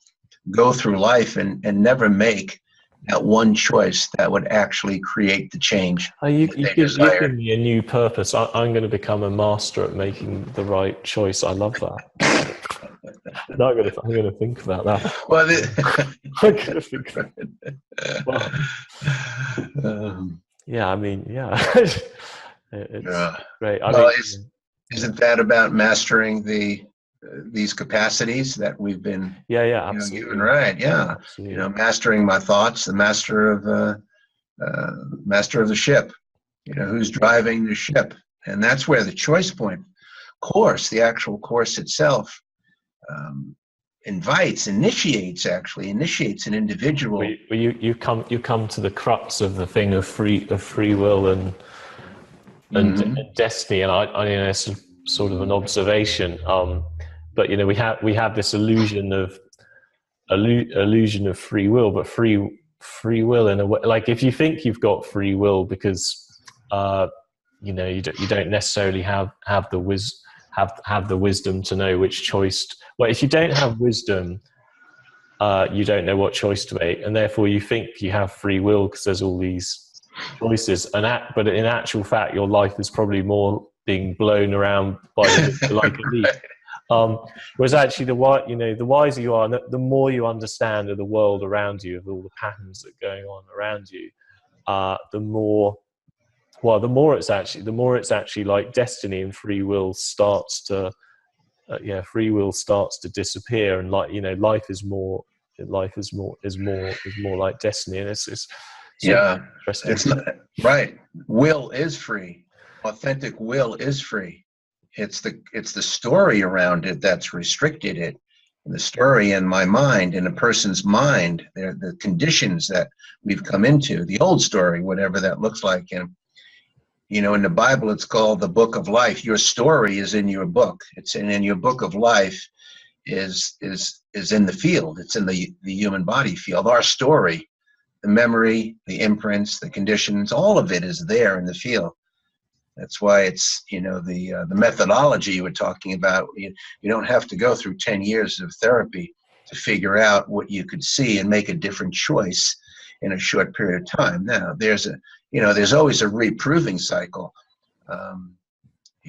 go through life and never make that one choice that would actually create the change You've given me a new purpose. I'm going to become a master at making the right choice. I love that. No, I'm going to think about that. Well, I'm going to think about it. Well, it's great. Isn't that about mastering these capacities that we've been absolutely given? Right. Absolutely. Mastering my thoughts, the master of the ship, who's driving the ship. And that's where the ChoicePoint course, the actual course itself, initiates an individual. You come to the crux of the thing of free will and destiny, and it's sort of an observation. But we have this illusion of free will, but free will in a way, like if you think you've got free will because you don't necessarily have the wisdom to know which choice. Well, if you don't have wisdom, you don't know what choice to make, and therefore you think you have free will because there's all these choices. But in actual fact, your life is probably more being blown around by like a leaf. Whereas actually, the wiser you are, the more you understand of the world around you, of all the patterns that are going on around you, the more it's actually like destiny, and free will starts to disappear, and life is more like destiny, and it's interesting. It's not right. Will is free. Authentic will is free. It's the story around it that's restricted it. And the story in my mind, in a person's mind, the conditions that we've come into, the old story, whatever that looks like. And in the Bible, it's called the book of life. Your story is in your book. In your book of life is in the field. It's in the human body field. Our story, the memory, the imprints, the conditions, all of it is there in the field. That's why it's, the methodology you were talking about. You don't have to go through 10 years of therapy to figure out what you could see and make a different choice. in a short period of time. Now, there's always a reproving cycle.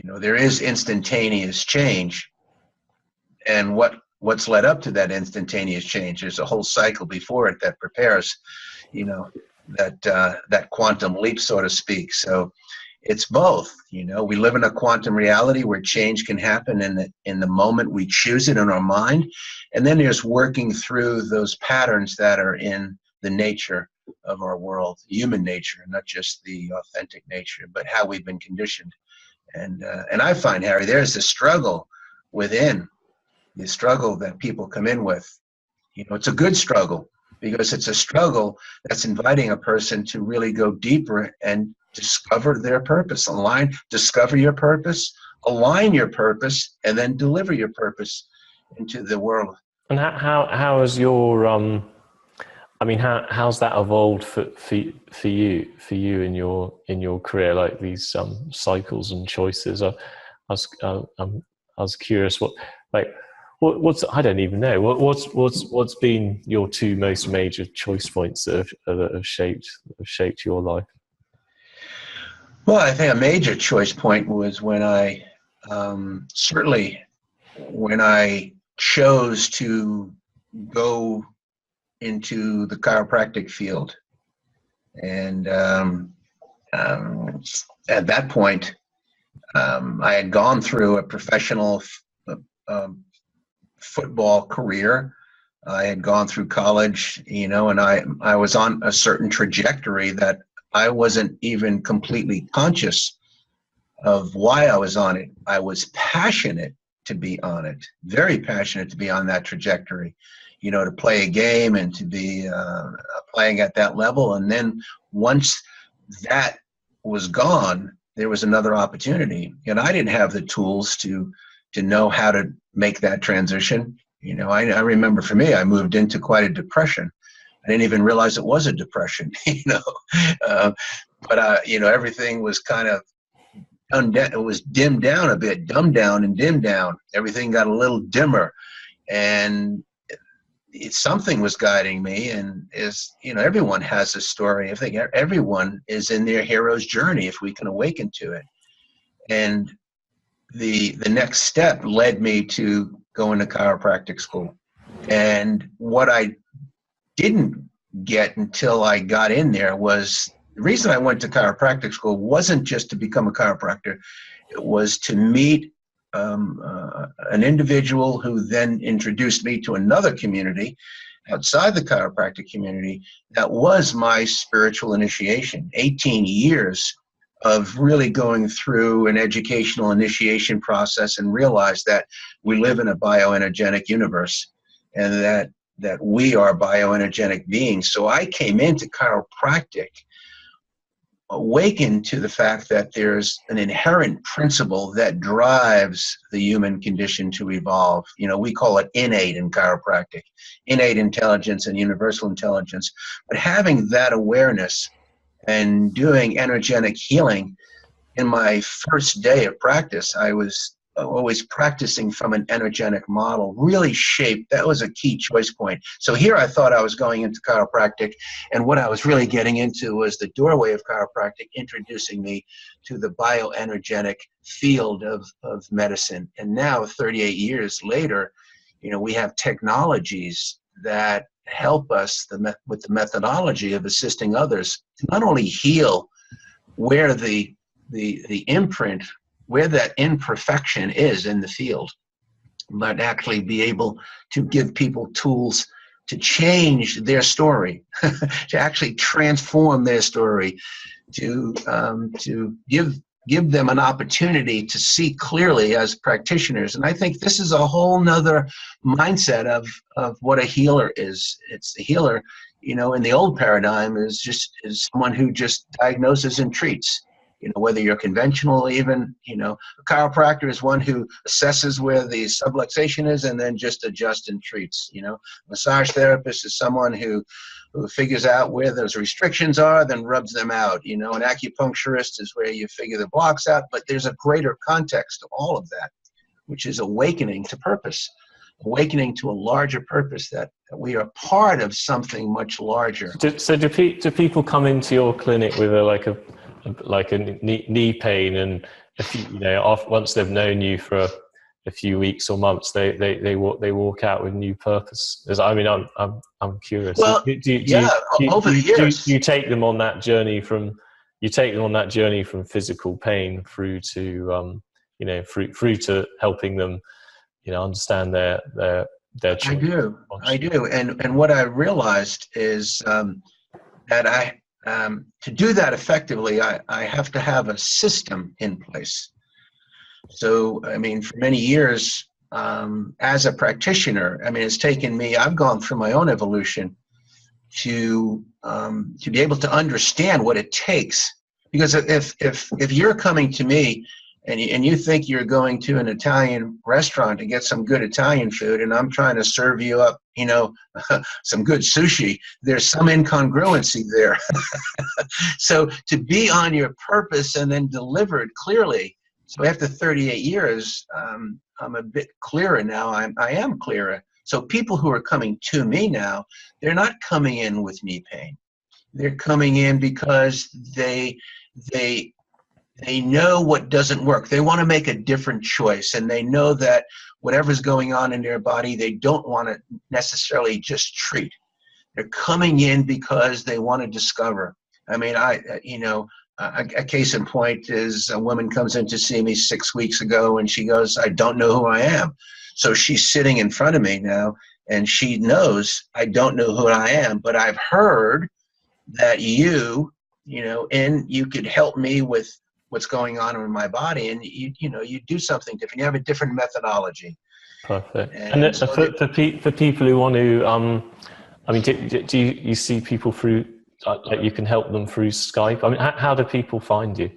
There is instantaneous change, and what's led up to that instantaneous change, there's a whole cycle before it that prepares, that quantum leap, so to speak. So it's both. We live in a quantum reality where change can happen in the moment we choose it in our mind, and then there's working through those patterns that are in the nature of our world, human nature, not just the authentic nature, but how we've been conditioned. And I find, Harry, there's a struggle within, the struggle that people come in with. It's a good struggle, because it's a struggle that's inviting a person to really go deeper and discover their purpose. Discover your purpose, align your purpose, and then deliver your purpose into the world. And how has your how's that evolved for you in your career, like these cycles and choices? I was curious what's I don't even know what's been your two most major choice points that have shaped your life. Well, I think a major choice point was when I chose to go into the chiropractic field. And at that point, I had gone through a professional football career. I had gone through college, and I was on a certain trajectory that I wasn't even completely conscious of why I was on it. I was passionate to be on it, very passionate to be on that trajectory, to play a game and to be playing at that level. And then once that was gone, there was another opportunity, and I didn't have the tools to know how to make that transition. I remember, for me, I moved into quite a depression. I didn't even realize it was a depression, but everything was kind of it was dimmed down a bit, dumbed down and dimmed down. Everything got a little dimmer, and something was guiding me. And everyone has a story. I think everyone is in their hero's journey if we can awaken to it. And the next step led me to go into chiropractic school. And what I didn't get until I got in there was, the reason I went to chiropractic school wasn't just to become a chiropractor. It was to meet an individual who then introduced me to another community outside the chiropractic community. That was my spiritual initiation. 18 years of really going through an educational initiation process, and realize that we live in a bioenergetic universe, and that we are bioenergetic beings. So I came into chiropractic awakened to the fact that there's an inherent principle that drives the human condition to evolve. We call it innate in chiropractic, innate intelligence and universal intelligence. But having that awareness and doing energetic healing, in my first day of practice, I was always practicing from an energetic model, really shaped. That was a key choice point. So here I thought I was going into chiropractic, and what I was really getting into was the doorway of chiropractic, introducing me to the bioenergetic field of medicine. And now, 38 years later, we have technologies that help us with the methodology of assisting others to not only heal where the imprint, where that imperfection is in the field, but actually be able to give people tools to change their story, to actually transform their story, to give them an opportunity to see clearly as practitioners. And I think this is a whole nother mindset of what a healer is. It's the healer, in the old paradigm is someone who just diagnoses and treats. Whether you're conventional, even, a chiropractor is one who assesses where the subluxation is and then just adjusts and treats. Massage therapist is someone who figures out where those restrictions are, then rubs them out. An acupuncturist is where you figure the blocks out, but there's a greater context to all of that, which is awakening to purpose. awakening to a larger purpose, that we are part of something much larger. So do people come into your clinic with a knee pain, and once they've known you for a few weeks or months, they walk out with new purpose? I mean, I'm curious. Well, over the years, do you take them on that journey from physical pain through to through to helping them understand their choice? I do, and what I realized is that to do that effectively, I have to have a system in place. So, I mean, for many years, as a practitioner, I mean, it's taken me, I've gone through my own evolution to be able to understand what it takes. Because if you're coming to me and you think you're going to an Italian restaurant to get some good Italian food, and I'm trying to serve you up, some good sushi, there's some incongruency there. So to be on your purpose and then delivered clearly. So after 38 years, I'm a bit clearer now. I am clearer. So people who are coming to me now, they're not coming in with knee pain. They're coming in because they know what doesn't work. They want to make a different choice, and they know that whatever's going on in their body, they don't want to necessarily just treat. They're coming in because they want to discover. I mean, a case in point is a woman comes in to see me 6 weeks ago, and she goes, I don't know who I am. So she's sitting in front of me now, and she knows I don't know who I am, but I've heard that you could help me with what's going on in my body, and you do something different. You have a different methodology. Perfect. And so for people who want to, I mean, do you see people through, like you can help them through Skype? I mean, how do people find you?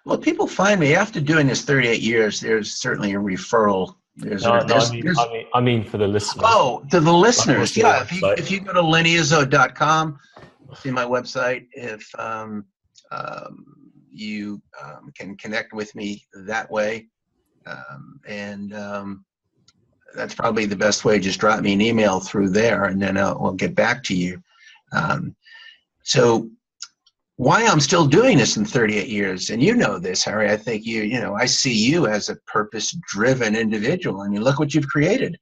Well, people find me after doing this 38 years. There's certainly a referral. I mean for the listeners. Oh, to the listeners, yeah. If you go to LennyIzzo.com, see my website. If you can connect with me that way, and that's probably the best way. Just drop me an email through there, and then we'll get back to you. So why I'm still doing this in 38 years, and you know this, Harry, I think I see you as a purpose-driven individual. I mean, look what you've created.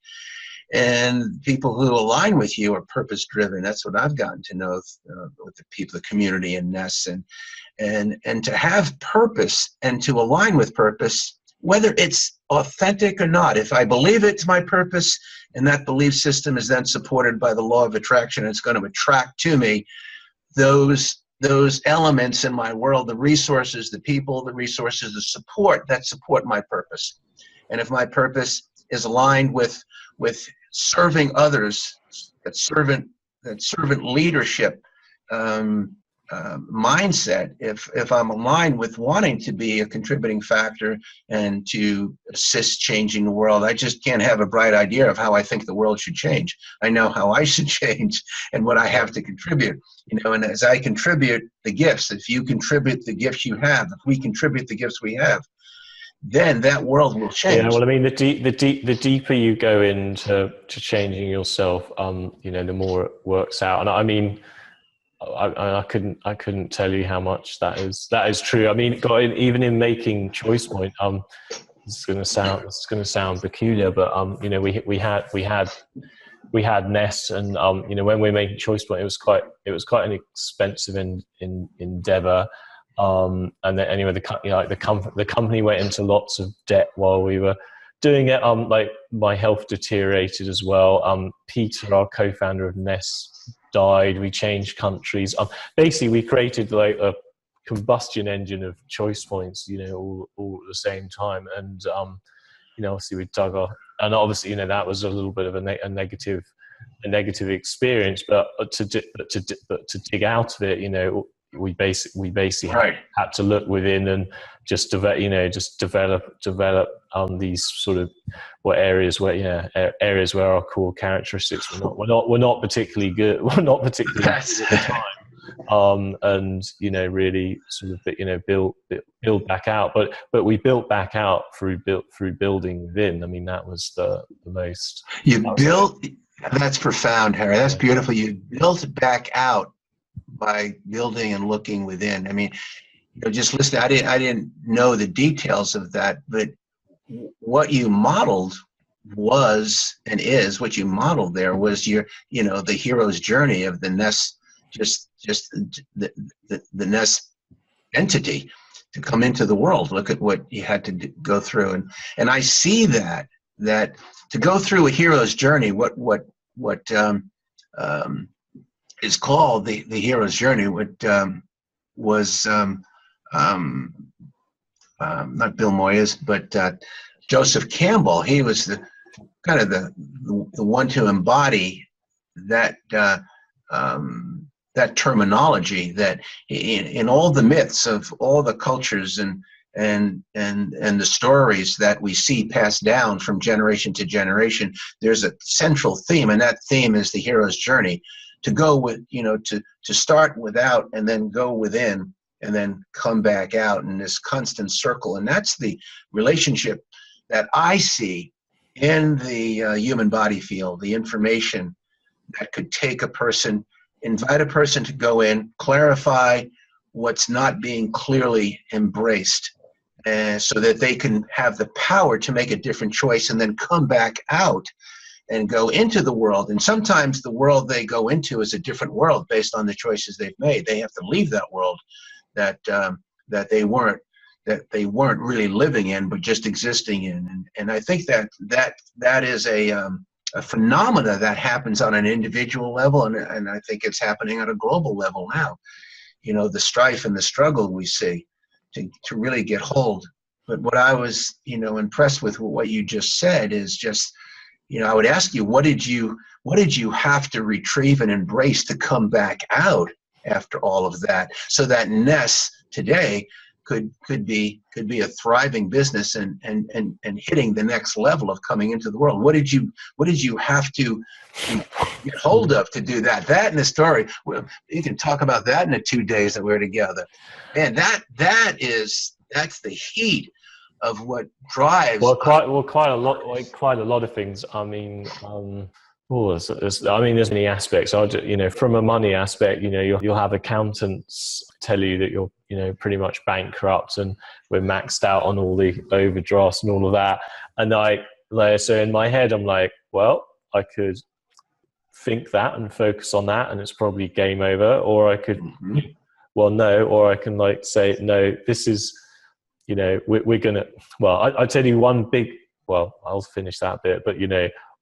And people who align with you are purpose-driven. That's what I've gotten to know with the people, the community in Ness. And to have purpose and to align with purpose, whether it's authentic or not, if I believe it's my purpose and that belief system is then supported by the law of attraction, it's going to attract to me those elements in my world, the resources, the people, the resources, the support that support my purpose. And if my purpose is aligned with serving others, that servant leadership mindset, if I'm aligned with wanting to be a contributing factor and to assist changing the world, I just can't have a bright idea of how I think the world should change. I know how I should change and what I have to contribute. And as I contribute the gifts, if you contribute the gifts you have, if we contribute the gifts we have, then that world will change. Yeah, well, I mean, the deeper you go into changing yourself, the more it works out. And I mean, I couldn't tell you how much that is true. I mean, even in making ChoicePoint, it's going to sound peculiar, but we had Ness, and when we were making ChoicePoint, it was quite an expensive endeavor. And then anyway, the company went into lots of debt while we were doing it. Like my health deteriorated as well. Peter, our co-founder of Ness, died. We changed countries. Basically, we created like a combustion engine of choice points, all at the same time. And obviously we dug our, and obviously that was a little bit of a negative experience. But to dig out of it, we basically had to look within and just develop these sort of areas where our core characteristics we're not particularly good. We're not particularly good at the time. and really sort of build back out. But we built back out through building within. I mean, that was the most. That's profound, Harry. That's beautiful. You built back out by building and looking within. I mean, just listening, I didn't know the details of that, but what you modeled was and is what you modeled there was your, the hero's journey of the Ness, just the Ness entity to come into the world. Look at what you had to go through, and I see that to go through a hero's journey, what is called the hero's journey, what was not Bill Moyers, but Joseph Campbell. He was the kind of the one to embody that that terminology, that in all the myths of all the cultures and the stories that we see passed down from generation to generation, there's a central theme, and that theme is the hero's journey, to go with, to start without and then go within and then come back out in this constant circle. And that's the relationship that I see in the human body field, the information that could take a person, invite a person to go in, clarify what's not being clearly embraced, so that they can have the power to make a different choice and then come back out and go into the world. And sometimes the world they go into is a different world based on the choices they've made. They have to leave that world that they weren't really living in, but just existing in. And I think that is a phenomena that happens on an individual level, and I think it's happening on a global level now. The strife and the struggle we see to really get hold. But what I was, impressed with what you just said is just, I would ask you, what did you have to retrieve and embrace to come back out after all of that, so that Ness today could be a thriving business and hitting the next level of coming into the world? What did you have to get hold of to do that? That in the story, well, you can talk about that in the 2 days that we're together. Man, that's the heat of what drives. Quite a lot of things. I mean, there's many aspects. From a money aspect, you'll have accountants tell you that you're, pretty much bankrupt and we're maxed out on all the overdrafts and all of that. And so in my head, I'm like, well, I could think that and focus on that, and it's probably game over. Or I could, or I can say, no, this is, we're gonna. Well, I tell you one big. Well, I'll finish that bit, but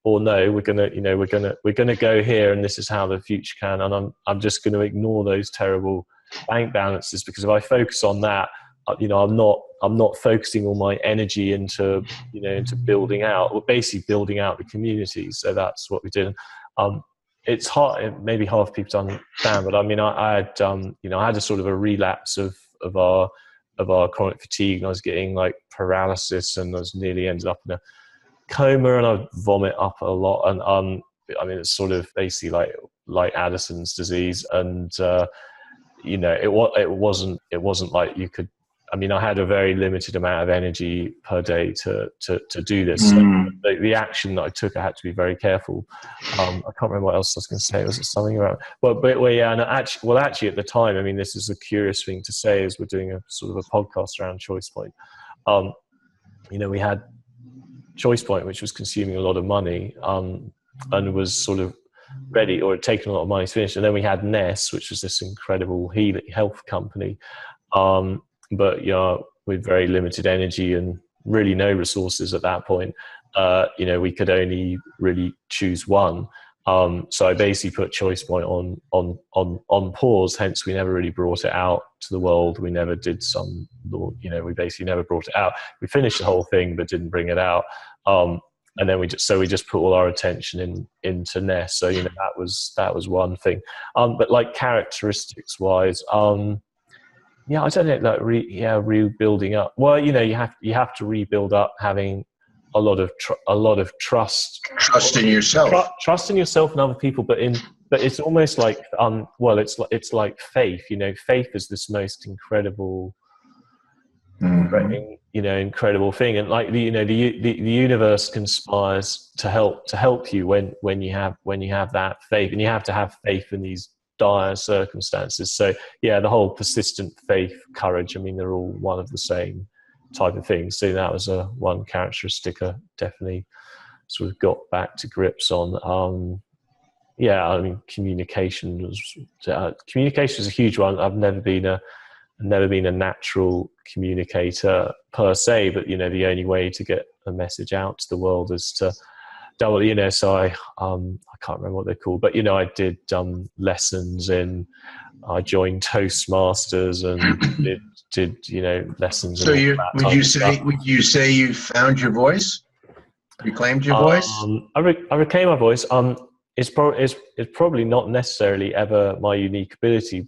or no, we're gonna go here, and this is how the future can. And I'm just going to ignore those terrible bank balances, because if I focus on that, I'm not focusing all my energy into building out, or basically building out the community. So that's what we did. It's hard, maybe hard for people to understand, but I had a sort of a relapse of our chronic fatigue, and I was getting paralysis, and I was nearly ended up in a coma, and I'd vomit up a lot, and it's sort of basically like Addison's disease, and it wasn't like you could. I had a very limited amount of energy per day to do this. So the action that I took, I had to be very careful. I can't remember what else I was going to say. Was it something around? Actually, at the time, this is a curious thing to say, as we're doing a sort of a podcast around ChoicePoint. We had ChoicePoint, which was consuming a lot of money, and was sort of ready, or had taken a lot of money to finish. And then we had Ness, which was this incredible health company. But with very limited energy and really no resources at that point, we could only really choose one. So I basically put ChoicePoint on pause. Hence, we never really brought it out to the world. We never did we basically never brought it out. We finished the whole thing, but didn't bring it out. And then we just put all our attention into Ness. So that was one thing. But characteristics wise, I don't know, rebuilding up. Well, you have to rebuild up having a lot of trust. Trust in yourself. Trust in yourself and other people, but in but it's almost like well, it's like faith. Faith is this most incredible, incredible thing, and like the universe conspires to help you when you have that faith, and you have to have faith in these dire circumstances. So yeah, the whole persistent faith, courage, I mean, they're all one of the same type of thing. So that was one characteristic I definitely sort of got back to grips on. Yeah, I mean, communication is a huge one. I've never been a natural communicator per se, but the only way to get a message out to the world is to double. So I can't remember what they're called, but I did lessons I joined Toastmasters and did lessons. So would you say you found your voice, reclaimed your voice? I reclaimed my voice. It's probably not necessarily ever my unique ability,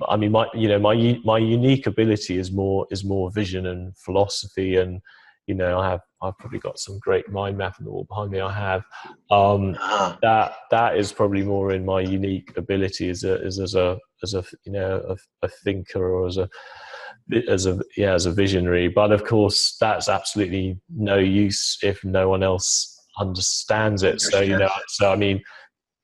I mean, my unique ability is more vision and philosophy, and I've probably got some great mind map on the wall behind me. I have that is probably more in my unique ability as a thinker, or as a visionary. But of course, that's absolutely no use if no one else understands it. So I mean,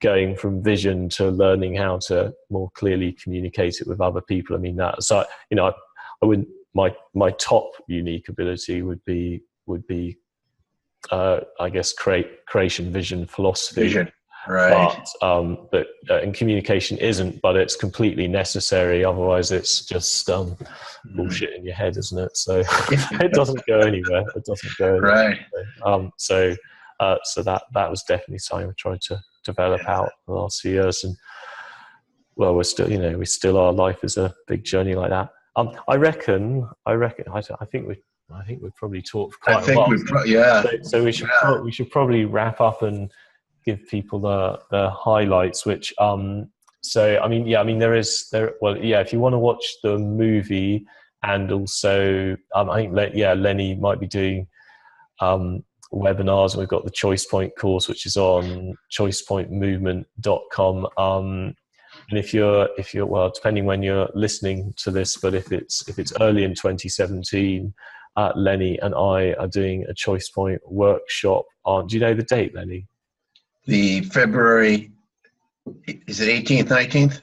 going from vision to learning how to more clearly communicate it with other people. I mean, I wouldn't. My top unique ability would be I guess creation, vision, philosophy. Vision, right? But and communication isn't, but it's completely necessary. Otherwise, it's just bullshit in your head, isn't it? So it doesn't go anywhere. It doesn't go anywhere. Right. So that was definitely something we tried to develop out the last few years, and well, we still are. Life is a big journey like that. I think we've probably talked for quite a while. So we should probably wrap up and give people the highlights. Which so I mean, if you want to watch the movie, and also I think Lenny might be doing webinars, and we've got the ChoicePoint course, which is on ChoicePointMovement.com. And if you're well, depending when you're listening to this, but if it's early in 2017, Lenny and I are doing a ChoicePoint workshop on. Do you know the date, Lenny? The February, is it 18th, 19th?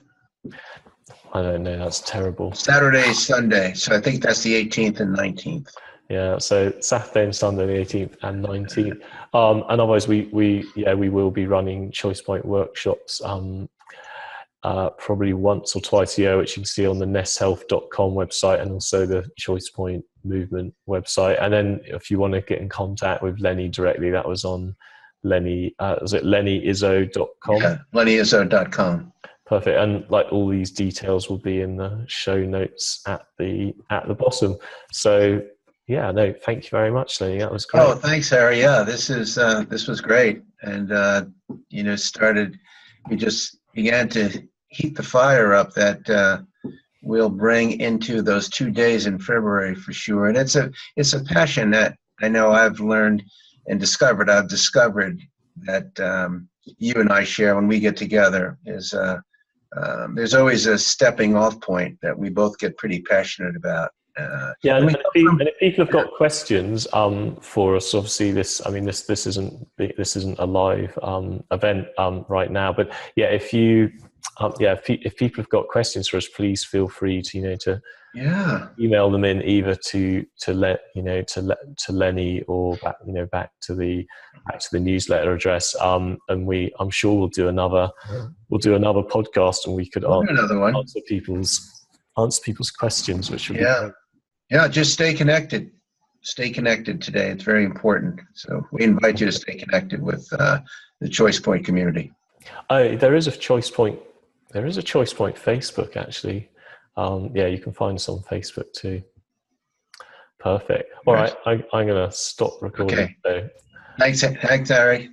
I don't know. That's terrible. Saturday, Sunday. So I think that's the 18th and 19th. Yeah, so Saturday and Sunday, the 18th and 19th. And otherwise, we will be running ChoicePoint workshops probably once or twice a year, which you can see on the nesthealth.com website, and also the ChoicePoint Movement website. And then if you want to get in contact with Lenny directly, that was on Lenny, was it LennyIzzo.com? Yeah, LennyIzzo.com. Perfect. And like all these details will be in the show notes at the bottom. So yeah, no, thank you very much, Lenny. That was great. Oh, thanks, Harry. Yeah, this was great. And we just began to heat the fire up that we'll bring into those 2 days in February for sure. And it's a passion that I know I've learned and discovered. I've discovered that you and I share when we get together is there's always a stepping off point that we both get pretty passionate about. And if people have got questions for us, obviously this isn't a live event right now, but yeah, if people have got questions for us, please feel free to email them in either to Lenny or back to the newsletter address, and I'm sure we'll do another podcast, and we could answer people's questions, which would be great. Yeah, just stay connected. Stay connected today. It's very important. So we invite you to stay connected with the ChoicePoint community. Oh, there is a ChoicePoint Facebook, actually. You can find us on Facebook too. Perfect. All right, I'm going to stop recording. Okay. Thanks, Harry.